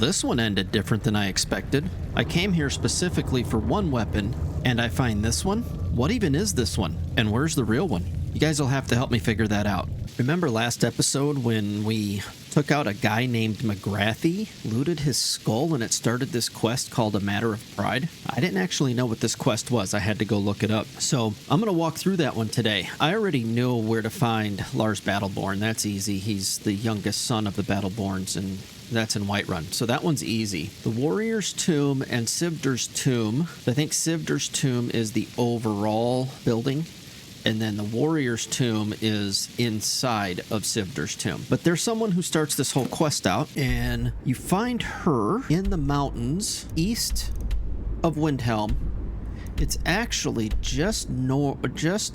This one ended different than I expected. I came here specifically for one weapon, and I find this one? What even is this one? And where's the real one? You guys will have to help me figure that out. Remember last episode when we took out a guy named McGrathy, looted his skull, and it started this quest called A Matter of Pride? I didn't actually know what this quest was. I had to go look it up. So I'm going to walk through that one today. I already know where to find Lars Battleborn. That's easy. He's the youngest son of the Battleborns, and that's in Whiterun. So that one's easy. The Warrior's Tomb and Sivdur's Tomb. I think Sivdur's Tomb is the overall building, and then the Warrior's Tomb is inside of Sivdur's Tomb. But there's someone who starts this whole quest out, and you find her in the mountains east of Windhelm. It's actually just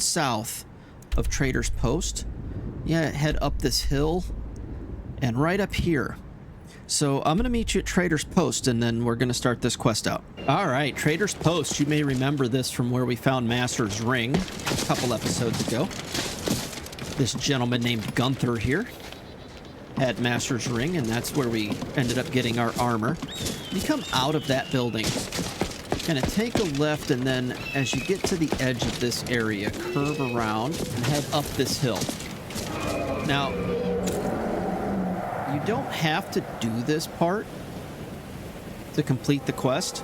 south of Trader's Post. Yeah, head up this hill, and right up here. So I'm going to meet you at Trader's Post, and then we're going to start this quest out. All right, Trader's Post. You may remember this from where we found Master's Ring a couple episodes ago. This gentleman named Gunther here had Master's Ring, and that's where we ended up getting our armor. You come out of that building, kind of take a left, and then as you get to the edge of this area, curve around and head up this hill. Now, you don't have to do this part to complete the quest,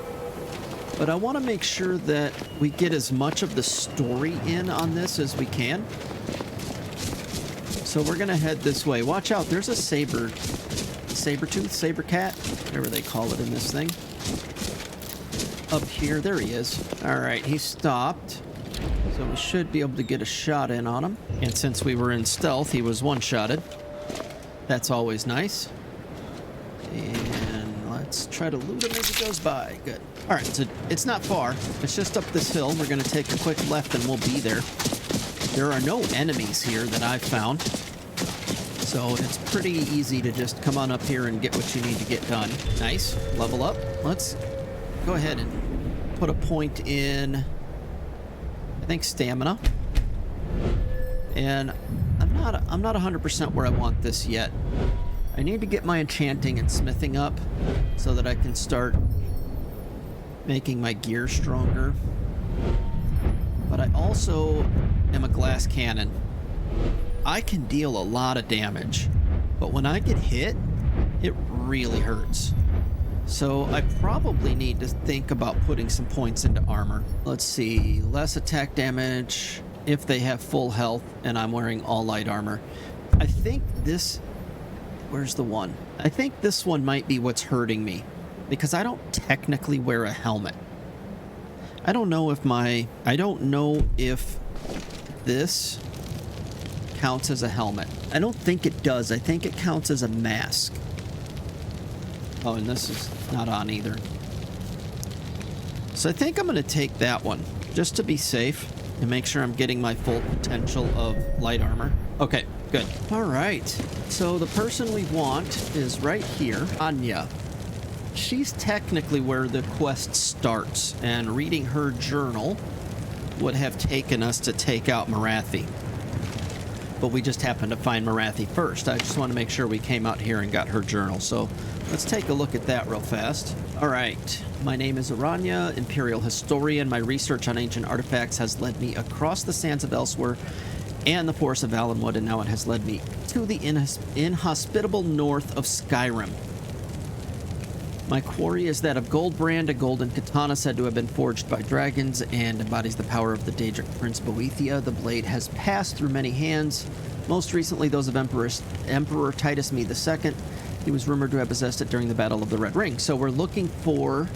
but I want to make sure that we get as much of the story in on this as we can. So we're going to head this way. Watch out, there's a sabertooth, sabercat, whatever they call it in this thing. Up here, there he is. All right, he stopped. So we should be able to get a shot in on him. And since we were in stealth, he was one-shotted. That's always nice. And let's try to loot him as he goes by. Good. All right, so it's not far. It's just up this hill. We're going to take a quick left and we'll be there. There are no enemies here that I've found. So it's pretty easy to just come on up here and get what you need to get done. Nice. Level up. Let's go ahead and put a point in, I think, stamina. And I'm not 100% where I want this yet. I need to get my enchanting and smithing up so that I can start making my gear stronger. But I also am a glass cannon. I can deal a lot of damage, but when I get hit, it really hurts. So I probably need to think about putting some points into armor. Let's see, less attack damage if they have full health and I'm wearing all light armor. I think this, where's the one? I think this one might be what's hurting me because I don't technically wear a helmet. I don't know if this counts as a helmet. I don't think it does. I think it counts as a mask. Oh, and this is not on either. So I think I'm going to take that one just to be safe and make sure I'm getting my full potential of light armor. Okay, good. All right. So the person we want is right here, Ranya. She's technically where the quest starts, and reading her journal would have taken us to take out Morathi. But we just happened to find Morathi first. I just want to make sure we came out here and got her journal. So let's take a look at that real fast. All right. My name is Ranya, Imperial Historian. My research on ancient artifacts has led me across the sands of Elsewhere and the forests of Valenwood, and now it has led me to the inhospitable north of Skyrim. My quarry is that of Goldbrand, a golden katana said to have been forged by dragons and embodies the power of the Daedric Prince Boethia. The blade has passed through many hands, most recently those of Emperor Titus Me II. He was rumored to have possessed it during the Battle of the Red Ring. So we're looking for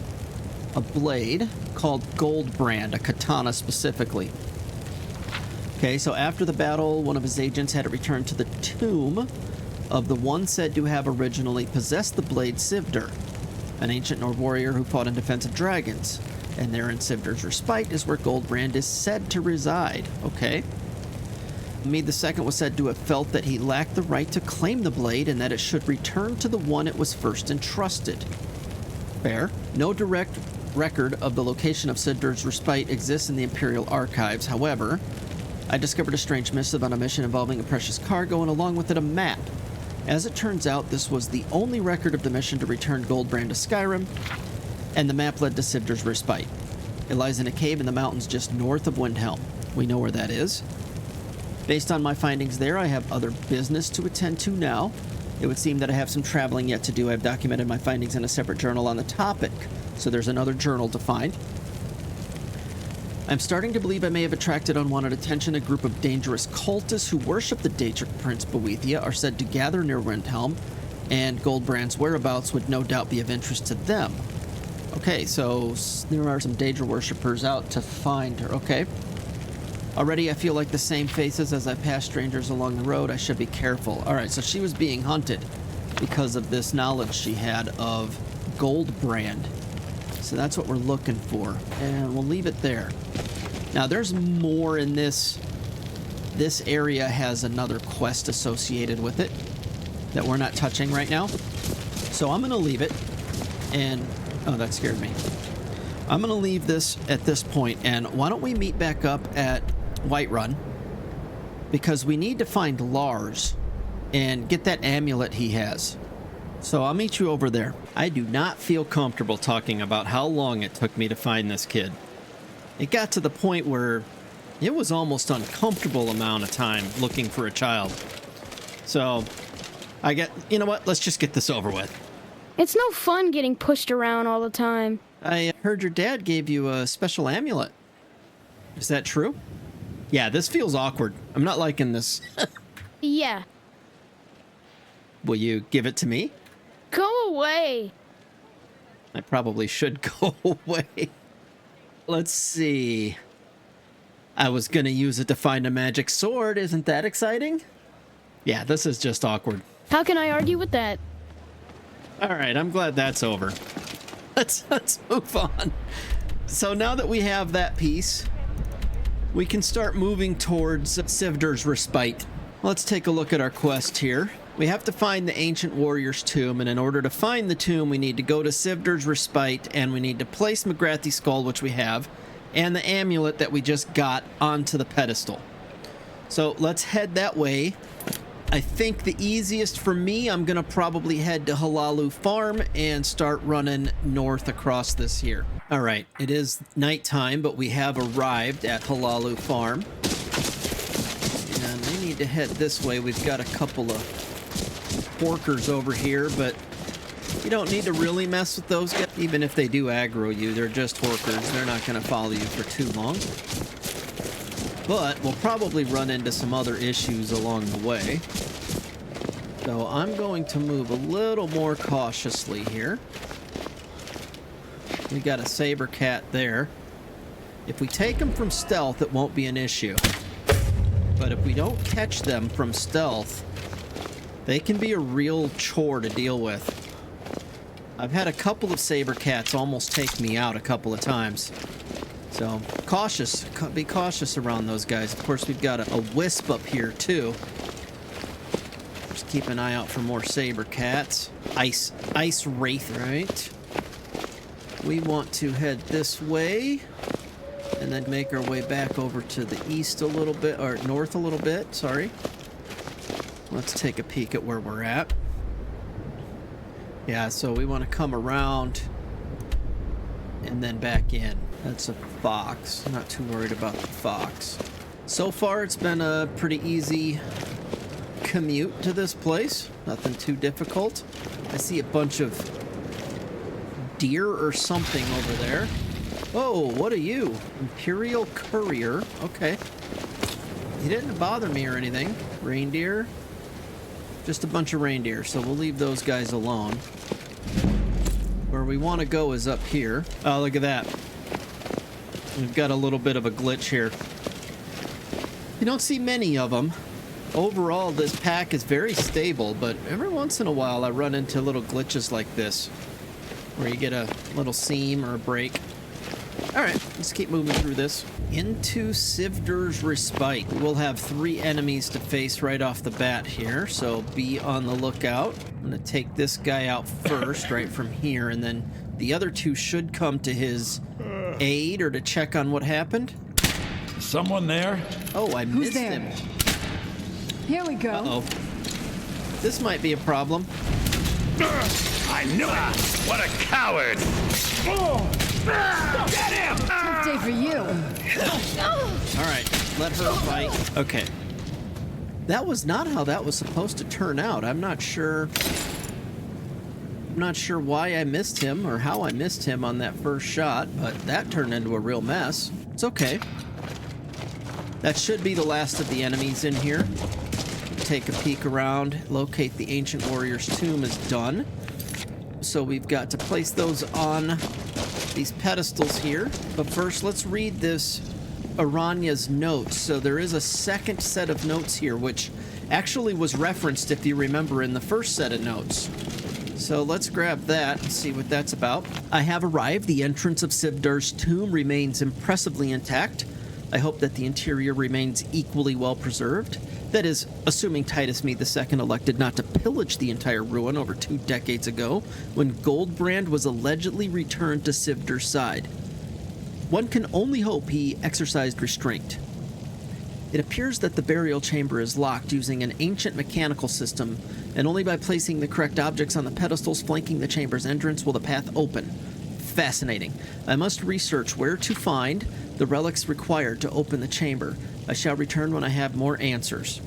a blade called Goldbrand, a katana specifically. Okay, so after the battle, one of his agents had it returned to the tomb of the one said to have originally possessed the blade, Sivdur, an ancient Nord warrior who fought in defense of dragons. And there in Sivdur's Respite is where Goldbrand is said to reside. Okay. Mede II was said to have felt that he lacked the right to claim the blade and that it should return to the one it was first entrusted. Fair. No direct record of the location of Sivdur's Respite exists in the Imperial Archives. However, I discovered a strange missive on a mission involving a precious cargo and along with it a map As it turns out, this was the only record of the mission to return Goldbrand to Skyrim, and the map led to Sivdur's Respite. It lies in a cave in the mountains just north of Windhelm. We know where that is. Based on my findings there, I have other business to attend to now. It would seem that I have some traveling yet to do. I've documented my findings in a separate journal on the topic, so there's another journal to find. I'm starting to believe I may have attracted unwanted attention. A group of dangerous cultists who worship the Daedric Prince Boethia are said to gather near Windhelm, and Goldbrand's whereabouts would no doubt be of interest to them. Okay, so there are some Daedra worshippers out to find her. Okay. Already I feel like the same faces as I pass strangers along the road. I should be careful. Alright, so she was being hunted because of this knowledge she had of Goldbrand. So that's what we're looking for. And we'll leave it there. Now there's more in this. This area has another quest associated with it that we're not touching right now. So I'm going to leave it. And, oh, that scared me. I'm going to leave this at this point. And why don't we meet back up at Whiterun, because we need to find Lars and get that amulet he has. So I'll meet you over there. I do not feel comfortable talking about how long it took me to find this kid. It got to the point where it was almost uncomfortable amount of time looking for a child. So you know what? Let's just get this over with. It's no fun getting pushed around all the time. I heard your dad gave you a special amulet. Is that true? Yeah, this feels awkward. I'm not liking this. Yeah. Will you give it to me? Go away. I probably should go away. Let's see. I was gonna use it to find a magic sword. Isn't that exciting? Yeah, this is just awkward. How can I argue with that? All right, I'm glad that's over. Let's move on. So now that we have that piece, we can start moving towards Sivdur's Respite. Let's take a look at our quest here. We have to find the Ancient Warrior's Tomb, and in order to find the tomb, we need to go to Sivdur's Respite, and we need to place McGrathy's skull, which we have, and the amulet that we just got onto the pedestal. So let's head that way. I think the easiest for me, I'm going to probably head to Hlaalu Farm and start running north across this here. All right, it is nighttime, but we have arrived at Hlaalu Farm. And we need to head this way. We've got a couple of porkers over here, but you don't need to really mess with those guys. Even if they do aggro you, they're just porkers. They're not going to follow you for too long. But we'll probably run into some other issues along the way. So I'm going to move a little more cautiously here. We got a sabercat there. If we take them from stealth, it won't be an issue. But if we don't catch them from stealth, they can be a real chore to deal with. I've had a couple of sabercats almost take me out a couple of times. So, be cautious around those guys. Of course, we've got a wisp up here, too. Just keep an eye out for more sabercats. Ice wraith, right? We want to head this way, and then make our way back over to the east a little bit, or north a little bit, sorry. Let's take a peek at where we're at. Yeah, so we want to come around and then back in. That's a fox. I'm not too worried about the fox. So far, it's been a pretty easy commute to this place. Nothing too difficult. I see a bunch of deer or something over there. Oh, what are you? Imperial Courier. Okay. He didn't bother me or anything. Reindeer. Just a bunch of reindeer, so we'll leave those guys alone. Where we want to go is up here. Oh, look at that. We've got a little bit of a glitch here. You don't see many of them. Overall, this pack is very stable, but every once in a while I run into little glitches like this, where you get a little seam or a break. Alright, let's keep moving through this. Into Sivdur's Respite. We'll have 3 enemies to face right off the bat here, so be on the lookout. I'm going to take this guy out first, right from here, and then the other 2 should come to his aid or to check on what happened. Someone there? Oh, I missed him. Here we go. Uh-oh. This might be a problem. I knew it! What a coward! Get him! Tough day for you. All right, let her fight. Okay. That was not how that was supposed to turn out. I'm not sure why I missed him or how I missed him on that first shot, but that turned into a real mess. It's okay. That should be the last of the enemies in here. Take a peek around. Locate the Ancient Warrior's tomb is done. So we've got to place those on these pedestals here. But first, let's read this Ranya's notes. So there is a second set of notes here, which actually was referenced, if you remember, in the first set of notes. So let's grab that and see what that's about. I have arrived. The entrance of Sivdur's tomb remains impressively intact. I hope that the interior remains equally well preserved. That is, assuming Titus Me II elected not to pillage the entire ruin over 2 decades ago, when Goldbrand was allegedly returned to Sivdur's side. One can only hope he exercised restraint. It appears that the burial chamber is locked using an ancient mechanical system, and only by placing the correct objects on the pedestals flanking the chamber's entrance will the path open. Fascinating. I must research where to find the relics required to open the chamber. I shall return when I have more answers.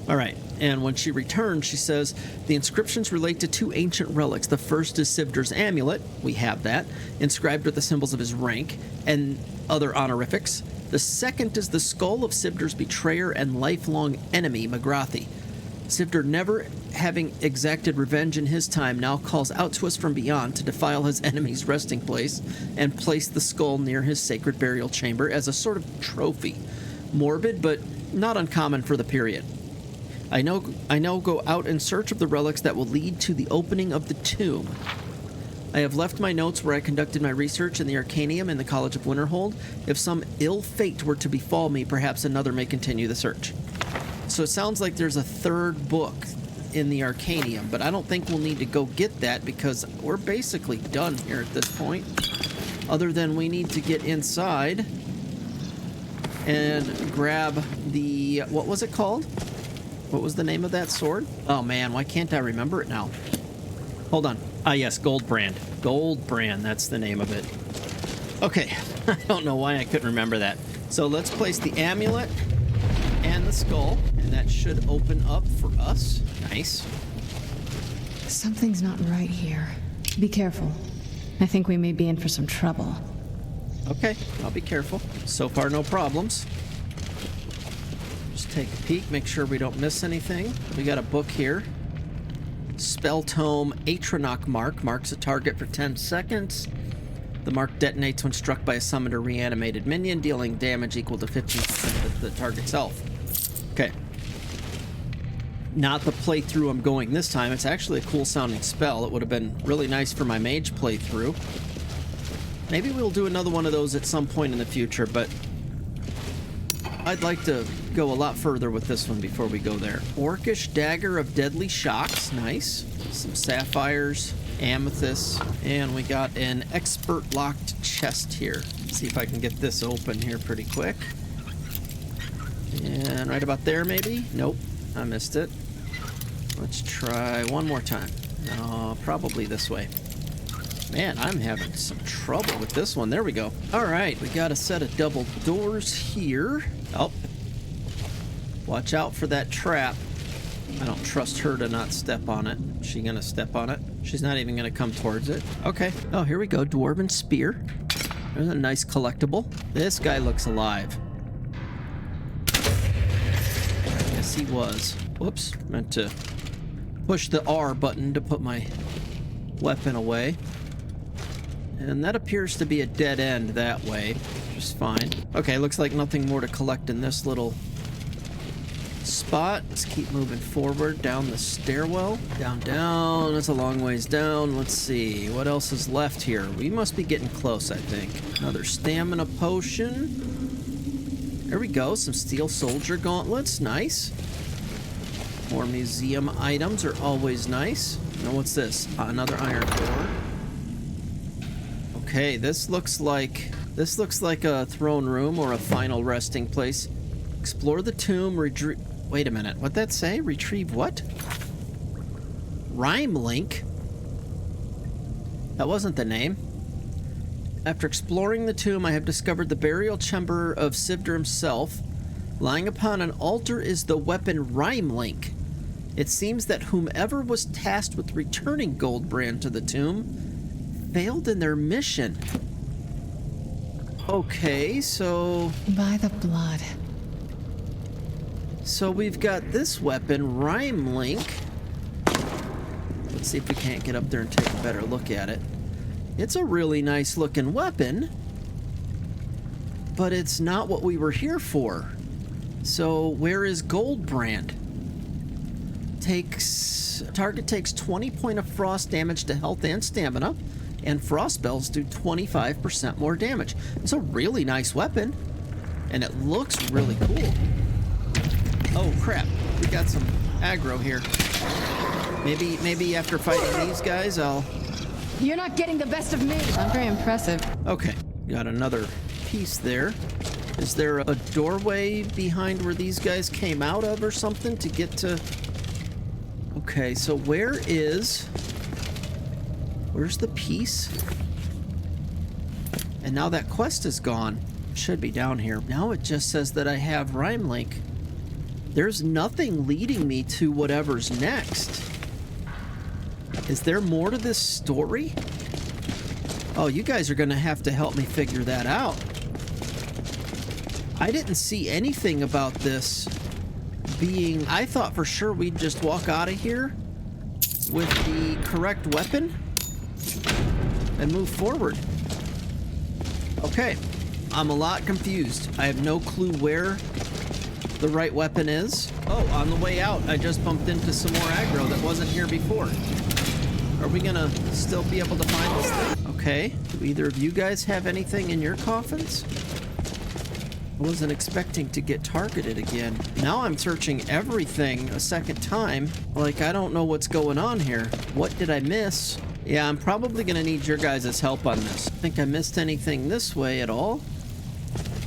All right, and when she returns, she says, the inscriptions relate to 2 ancient relics. The first is Sivdur's amulet, we have that, inscribed with the symbols of his rank and other honorifics. The second is the skull of Sivdur's betrayer and lifelong enemy, Magrathi. Sivdur, never having exacted revenge in his time, now calls out to us from beyond to defile his enemy's resting place and place the skull near his sacred burial chamber as a sort of trophy. Morbid, but not uncommon for the period. I now go out in search of the relics that will lead to the opening of the tomb. I have left my notes where I conducted my research in the Arcanium in the College of Winterhold. If some ill fate were to befall me, perhaps another may continue the search. So it sounds like there's a third book in the Arcanium, but I don't think we'll need to go get that because we're basically done here at this point. Other than we need to get inside and grab the... what was it called? What was the name of that sword? Oh man, why can't I remember it now? Hold on. Ah yes, Goldbrand. Goldbrand, that's the name of it. Okay, I don't know why I couldn't remember that. So let's place the amulet and the skull, and that should open up for us. Nice. Something's not right here. Be careful. I think we may be in for some trouble. Okay, I'll be careful. So far, no problems. Just take a peek, make sure we don't miss anything. We got a book here. Spell Tome Atronach Mark marks a target for 10 seconds. The mark detonates when struck by a summoned or reanimated minion, dealing damage equal to 15% of the target's health. Okay. Not the playthrough I'm going this time. It's actually a cool sounding spell. It would have been really nice for my mage playthrough. Maybe we'll do another one of those at some point in the future, but I'd like to go a lot further with this one before we go there. Orcish Dagger of Deadly Shocks. Nice. Some sapphires, amethyst, and we got an expert locked chest here. See if I can get this open here pretty quick. And right about there, maybe? Nope, I missed it. Let's try one more time. Probably this way. Man, I'm having some trouble with this one. There we go. All right, we got a set of double doors here. Oh, watch out for that trap. I don't trust her to not step on it. Is she gonna step on it? She's not even gonna come towards it. Okay. Oh, here we go. Dwarven Spear. There's a nice collectible. This guy looks alive. Yes, he was. Whoops. Meant to push the R button to put my weapon away. And that appears to be a dead end that way, which is fine. Okay, looks like nothing more to collect in this little spot. Let's keep moving forward down the stairwell. Down, down. That's a long ways down. Let's see. What else is left here? We must be getting close, I think. Another stamina potion. There we go. Some steel soldier gauntlets. Nice. More museum items are always nice. Now what's this? Another iron door. Okay, this looks like a throne room or a final resting place. Explore the tomb, wait a minute, what'd that say? Retrieve what? Rimelink. That wasn't the name. After exploring the tomb, I have discovered the burial chamber of Sivdur himself. Lying upon an altar is the weapon Rimelink. It seems that whomever was tasked with returning Goldbrand to the tomb failed in their mission. Okay, so... By the blood. So we've got this weapon, Rimelink. Let's see if we can't get up there and take a better look at it. It's a really nice looking weapon, but it's not what we were here for. So where is Goldbrand? Target takes 20 point of frost damage to health and stamina, and frost spells do 25% more damage. It's a really nice weapon, and it looks really cool. Oh crap, we got some aggro here. Maybe after fighting these guys, I'll... You're not getting the best of me. Not very impressive. Okay, got another piece there. Is there a doorway behind where these guys came out of or something to get to... Okay, so where's the piece? And now that quest is gone. Should be down here. Now it just says that I have Rimelink. There's nothing leading me to whatever's next. Is there more to this story? Oh, you guys are gonna have to help me figure that out. I didn't see anything about this being... I thought for sure we'd just walk out of here with the correct weapon and move forward. Okay, I'm a lot confused. I have no clue where the right weapon is. Oh, on the way out, I just bumped into some more aggro that wasn't here before. Are we gonna still be able to find this thing? Okay, do either of you guys have anything in your coffins? I wasn't expecting to get targeted again. Now I'm searching everything a second time. Like, I don't know what's going on here. What did I miss? Yeah, I'm probably gonna need your guys' help on this. Think I missed anything this way at all?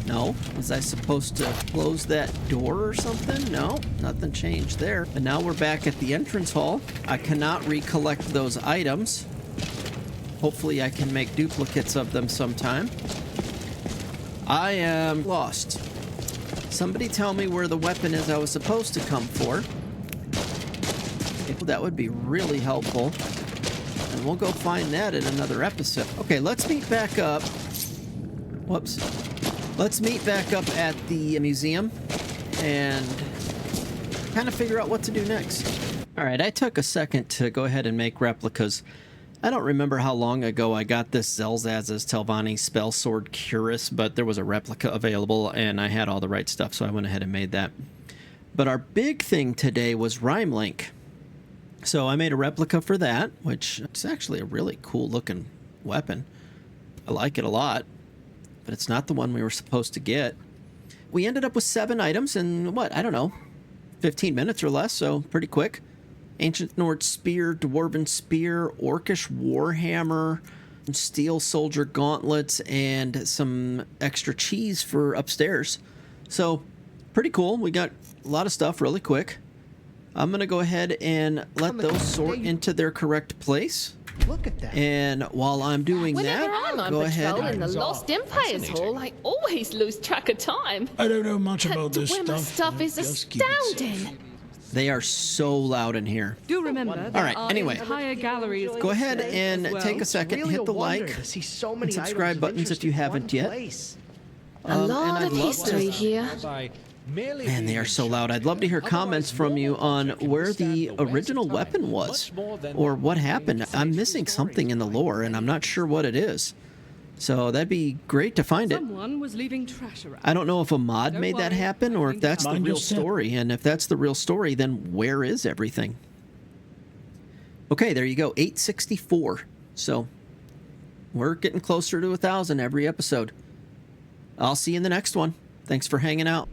No. Was I supposed to close that door or something? No, nothing changed there. And now we're back at the entrance hall. I cannot recollect those items. Hopefully I can make duplicates of them sometime. I am lost. Somebody tell me where the weapon is I was supposed to come for. That would be really helpful. And we'll go find that in another episode. Okay, let's meet back up. Whoops. Let's meet back up at the museum and kind of figure out what to do next. All right, I took a second to go ahead and make replicas. I don't remember how long ago I got this Zelzaz's Telvanni spell sword Curus, but there was a replica available and I had all the right stuff, so I went ahead and made that. But our big thing today was Rimelink. So I made a replica for that, which is actually a really cool looking weapon. I like it a lot, but it's not the one we were supposed to get. We ended up with 7 items in, what, I don't know, 15 minutes or less, so pretty quick. Ancient Nord Spear, Dwarven Spear, Orcish Warhammer, Steel Soldier Gauntlets, and some extra cheese for upstairs. So, pretty cool. We got a lot of stuff really quick. I'm going to go ahead and let those sort into their correct place. Look at that. And while I'm doing Whenever that, I'm on go patrol ahead. in the Lost Empires Hall, I always lose track of time. I don't know much about this Where my stuff. stuff is Just keep it safe. astounding. They are so loud in here. Do remember, All right, anyway. entire galleries. Go ahead and well. take a second, Really hit the a wonder like to see so many and subscribe items of buttons if interest you in haven't one yet. place. A And lot I'd of love history to... here. Man, they are so loud. I'd love to hear comments from you on where the original weapon was or what happened. I'm missing something in the lore, and I'm not sure what it is. So that'd be great to find it. Someone was leaving trash around. I don't know if a mod Don't made that worry, happen or if that's the Mind real your step. story. And if that's the real story, then where is everything? Okay, there you go. 864. So we're getting closer to 1,000 every episode. I'll see you in the next one. Thanks for hanging out.